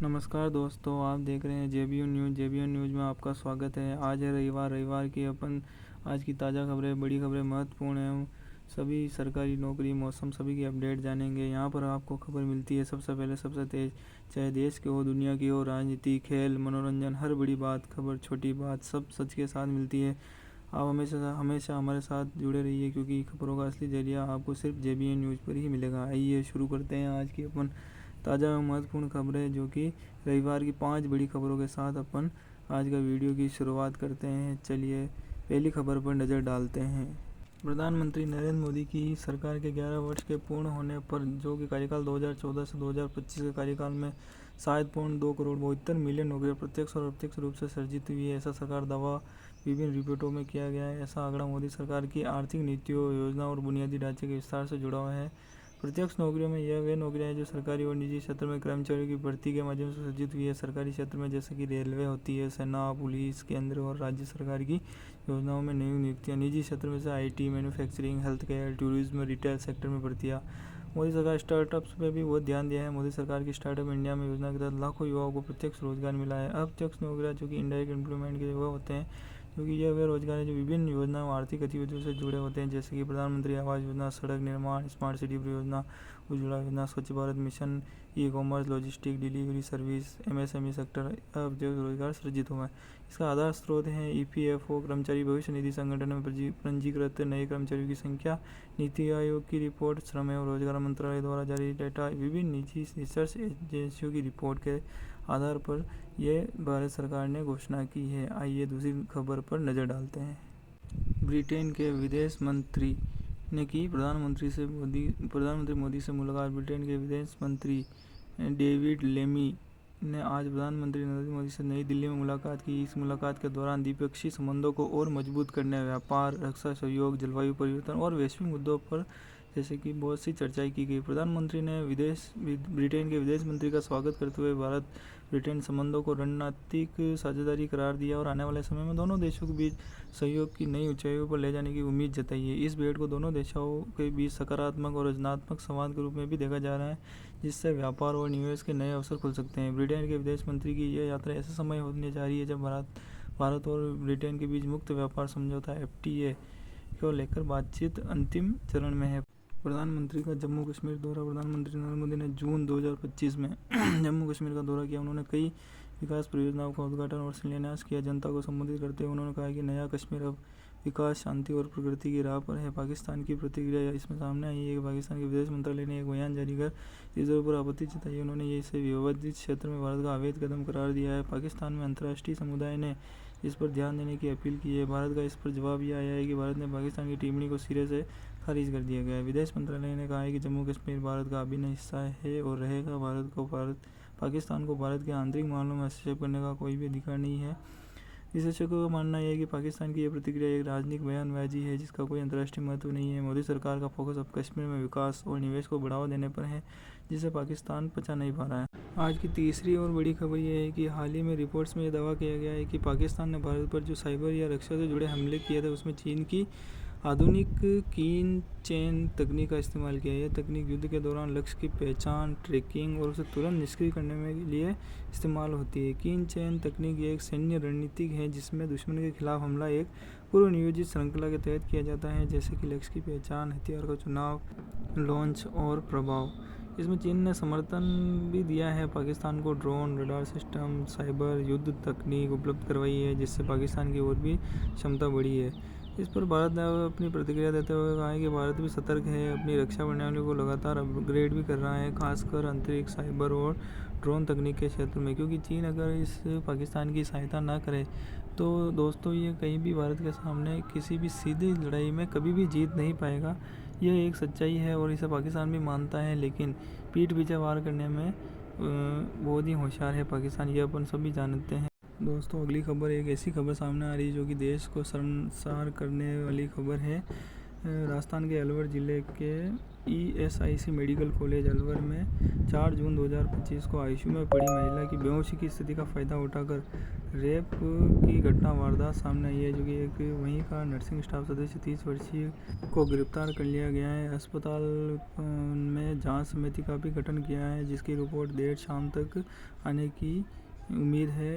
नमस्कार दोस्तों, आप देख रहे हैं जेबीयू न्यूज़ में आपका स्वागत है। आज है रविवार की अपन आज की ताज़ा खबरें, बड़ी खबरें, महत्वपूर्ण एवं सभी सरकारी नौकरी, मौसम सभी की अपडेट जानेंगे। यहाँ पर आपको खबर मिलती है सबसे पहले, सबसे तेज, चाहे देश की हो, दुनिया की हो, राजनीति, खेल, मनोरंजन, हर बड़ी बात, खबर, छोटी बात, सब सच के साथ मिलती है। आप हमेशा हमारे साथ जुड़े रहिए, क्योंकि खबरों का असली जरिया आपको सिर्फ जेबीयू न्यूज़ पर ही मिलेगा। आइए शुरू करते हैं आज की अपन ताज़ा एवं महत्वपूर्ण खबरें, जो कि रविवार की 5 बड़ी खबरों के साथ अपन आज का वीडियो की शुरुआत करते हैं। चलिए पहली खबर पर नज़र डालते हैं। प्रधानमंत्री नरेंद्र मोदी की सरकार के 11 वर्ष के पूर्ण होने पर, जो कि कार्यकाल 2014 से 2025 के कार्यकाल में 7.2 करोड़ 72 मिलियन नौकरियां प्रत्यक्ष और अप्रत्यक्ष रूप से सृजित हुई है, ऐसा सरकार दावा विभिन्न रिपोर्टों में किया गया है। ऐसा आंकड़ा मोदी सरकार की आर्थिक नीतियों, योजना और बुनियादी ढांचे के विस्तार से जुड़ा हुआ है। प्रत्यक्ष नौकरियों में यह वे नौकरियां हैं जो सरकारी और निजी क्षेत्र में कर्मचारियों की भर्ती के माध्यम से सृजित हुई है। सरकारी क्षेत्र में जैसे कि रेलवे होती है, सेना, पुलिस, केंद्र और राज्य सरकार की योजनाओं में नई नियुक्तियां। निजी क्षेत्र में से IT, manufacturing, health care, tourism, retail sector में भर्तियाँ। मोदी सरकार स्टार्टअप्स पर भी बहुत ध्यान दिया है। मोदी सरकार की स्टार्टअप इंडिया में योजना के तहत लाखों युवाओं को प्रत्यक्ष रोजगार मिला है। अप्रत्यक्ष नौकरियां, जो कि इनडायरेक्ट एम्प्लॉयमेंट के वह होते हैं, क्योंकि यह वे रोजगार हैं जो विभिन्न योजनाओं और आर्थिक गतिविधियों से जुड़े होते हैं, जैसे कि प्रधानमंत्री आवास योजना, सड़क निर्माण, स्मार्ट सिटी परियोजना, उज्ज्वला योजना, स्वच्छ Bharat mission, e commerce, logistic, delivery service, MSME sector औद्योगिक रोजगार सृजित हुआ है। इसका आधार स्रोत है ईपीएफओ, कर्मचारी भविष्य निधि संगठन में पंजीकृत नए कर्मचारियों की संख्या, नीति आयोग की रिपोर्ट, श्रम एवं रोजगार मंत्रालय द्वारा जारी डेटा, विभिन्न निजी रिसर्च एजेंसियों की रिपोर्ट के आधार पर यह भारत सरकार ने घोषणा की है। आइए दूसरी खबर पर नज़र डालते हैं। ब्रिटेन के विदेश मंत्री ने की प्रधानमंत्री मोदी से मुलाकात। ब्रिटेन के विदेश मंत्री डेविड लेमी ने आज प्रधानमंत्री नरेंद्र मोदी से नई दिल्ली में मुलाकात की। इस मुलाकात के दौरान द्विपक्षीय संबंधों को और मजबूत करने, व्यापार, रक्षा सहयोग, जलवायु परिवर्तन और वैश्विक मुद्दों पर जैसे कि बहुत सी चर्चाएं की गई। प्रधानमंत्री ने ब्रिटेन के विदेश मंत्री का स्वागत करते हुए भारत ब्रिटेन संबंधों को रणनीतिक साझेदारी करार दिया और आने वाले समय में दोनों देशों के बीच सहयोग की नई ऊंचाइयों पर ले जाने की उम्मीद जताई है। इस भेंट को दोनों देशों के बीच सकारात्मक और रचनात्मक संवाद के रूप में भी देखा जा रहा है, जिससे व्यापार और निवेश के नए अवसर खुल सकते हैं। ब्रिटेन के विदेश मंत्री की यह यात्रा ऐसे समय होने जा रही है जब भारत और ब्रिटेन के बीच मुक्त व्यापार समझौता FTA को लेकर बातचीत अंतिम चरण में है। प्रधानमंत्री का जम्मू कश्मीर दौरा। प्रधानमंत्री नरेंद्र मोदी ने जून 2025 में जम्मू कश्मीर का दौरा किया। उन्होंने कई विकास परियोजनाओं का उद्घाटन और शिलान्यास किया। जनता को संबोधित करते हुए उन्होंने कहा कि नया कश्मीर अब विकास, शांति और प्रगति की राह पर है। पाकिस्तान की प्रतिक्रिया इसमें सामने आई है कि पाकिस्तान के विदेश मंत्रालय ने एक बयान जारी कर इस दौरे पर आपत्ति जताई। उन्होंने इसे विवादित क्षेत्र में भारत का अवैध कदम करार दिया है। पाकिस्तान में अंतर्राष्ट्रीय समुदाय ने इस पर ध्यान देने की अपील की है। भारत का इस पर जवाब यह आया है कि भारत ने पाकिस्तान की टिप्पणी को सिरे से खारिज कर दिया गया है। विदेश मंत्रालय ने कहा है कि जम्मू कश्मीर भारत का अभिन्न हिस्सा है और रहेगा। पाकिस्तान को भारत के आंतरिक मामलों में हस्तक्षेप करने का कोई भी अधिकार नहीं है। विशेषज्ञों का मानना है कि पाकिस्तान की यह प्रतिक्रिया एक राजनीतिक बयानबाजी है, जिसका कोई अंतर्राष्ट्रीय महत्व नहीं है। मोदी सरकार का फोकस अब कश्मीर में विकास और निवेश को बढ़ावा देने पर है, जिसे पाकिस्तान पचा नहीं पा रहा है। आज की तीसरी और बड़ी खबर यह है कि हाल ही में रिपोर्ट्स में यह दावा किया गया है कि पाकिस्तान ने भारत पर जो साइबर या रक्षा से जुड़े हमले किए थे, उसमें चीन की आधुनिक कीन चेन तकनीक का इस्तेमाल किया। यह तकनीक युद्ध के दौरान लक्ष्य की पहचान, ट्रैकिंग और उसे तुरंत निष्क्रिय करने के लिए इस्तेमाल होती है। कीन चेन तकनीक एक सैन्य रणनीति है जिसमें दुश्मन के खिलाफ हमला एक पूर्व नियोजित श्रृंखला के तहत किया जाता है, जैसे कि लक्ष्य की पहचान, हथियार का चुनाव, लॉन्च और प्रभाव। इसमें चीन ने समर्थन भी दिया है, पाकिस्तान को ड्रोन, रडार सिस्टम, साइबर युद्ध तकनीक उपलब्ध करवाई है, जिससे पाकिस्तान की और भी क्षमता बढ़ी है। इस पर भारत ने अपनी प्रतिक्रिया देते हुए कहा है कि भारत भी सतर्क है, अपनी रक्षा प्रणालियों को लगातार अपग्रेड भी कर रहा है, खासकर अंतरिक्ष, साइबर और ड्रोन तकनीक के क्षेत्र में। क्योंकि चीन अगर इस पाकिस्तान की सहायता ना करे तो दोस्तों ये कहीं भी भारत के सामने किसी भी सीधी लड़ाई में कभी भी जीत नहीं पाएगा। यह एक सच्चाई है और इसे पाकिस्तान भी मानता है, लेकिन पीठ पीछे वार करने में बहुत ही होशियार है पाकिस्तान, ये अपन सभी जानते हैं। दोस्तों अगली खबर एक ऐसी खबर सामने आ रही है जो कि देश को शर्मसार करने वाली खबर है। राजस्थान के अलवर ज़िले के ईएसआईसी मेडिकल कॉलेज अलवर में 4 जून 2025 को आईसीयू में पड़ी महिला की बेहोशी की स्थिति का फ़ायदा उठाकर रेप की घटना वारदात सामने आई है, जो कि एक वहीं का नर्सिंग स्टाफ सदस्य 30 वर्षीय को गिरफ्तार कर लिया गया है। अस्पताल में जांच समिति का भी गठन किया है, जिसकी रिपोर्ट देर शाम तक आने की उम्मीद है।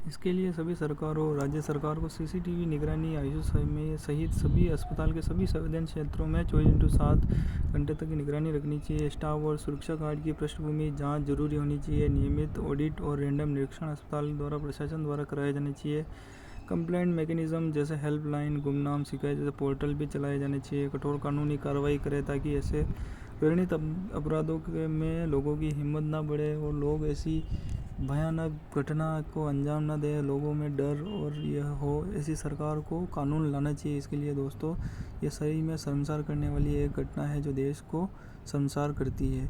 इसके लिए सभी सरकारों और राज्य सरकार को सीसीटीवी निगरानी आईसीयू सहित सभी अस्पताल के सभी संवेदन क्षेत्रों में 24/7 घंटे तक की निगरानी रखनी चाहिए। स्टाफ और सुरक्षा गार्ड की पृष्ठभूमि जांच जरूरी होनी चाहिए। नियमित ऑडिट और रैंडम निरीक्षण अस्पताल द्वारा प्रशासन द्वारा कराए जाने चाहिए। कंप्लेंट मैकेनिज्म जैसे हेल्पलाइन, गुमनाम शिकायत जैसे पोर्टल भी चलाए जाने चाहिए। कठोर कानूनी कार्रवाई करें ताकि ऐसे घृणित अपराधों में लोगों की हिम्मत ना बढ़े और लोग ऐसी भयानक घटना को अंजाम ना दे, लोगों में डर और यह हो। ऐसी सरकार को कानून लाना चाहिए। इसके लिए दोस्तों, ये सही में शर्मसार करने वाली एक घटना है जो देश को शर्मसार करती है।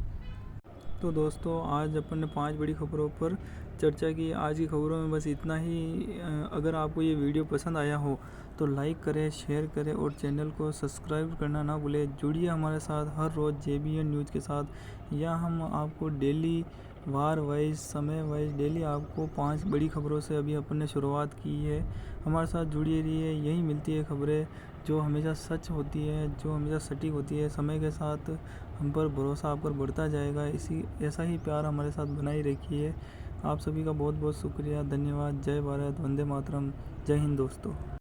तो दोस्तों, आज अपन ने 5 बड़ी खबरों पर चर्चा की। आज की खबरों में बस इतना ही। अगर आपको ये वीडियो पसंद आया हो तो लाइक करें, शेयर करें और चैनल को सब्सक्राइब करना ना भूलें। जुड़िए हमारे साथ हर रोज़ जेबीएन न्यूज़ के साथ। या हम आपको डेली वार वाइज, समय वाइज डेली आपको 5 बड़ी खबरों से अभी अपन ने शुरुआत की है। हमारे साथ जुड़िए रहिए। यही मिलती है खबरें जो हमेशा सच होती है, जो हमेशा सटीक होती है। समय के साथ हम पर भरोसा आप पर बढ़ता जाएगा। ऐसा ही प्यार हमारे साथ बनाए रखिए। आप सभी का बहुत बहुत शुक्रिया, धन्यवाद। जय भारत, वंदे मातरम, जय हिंद दोस्तों।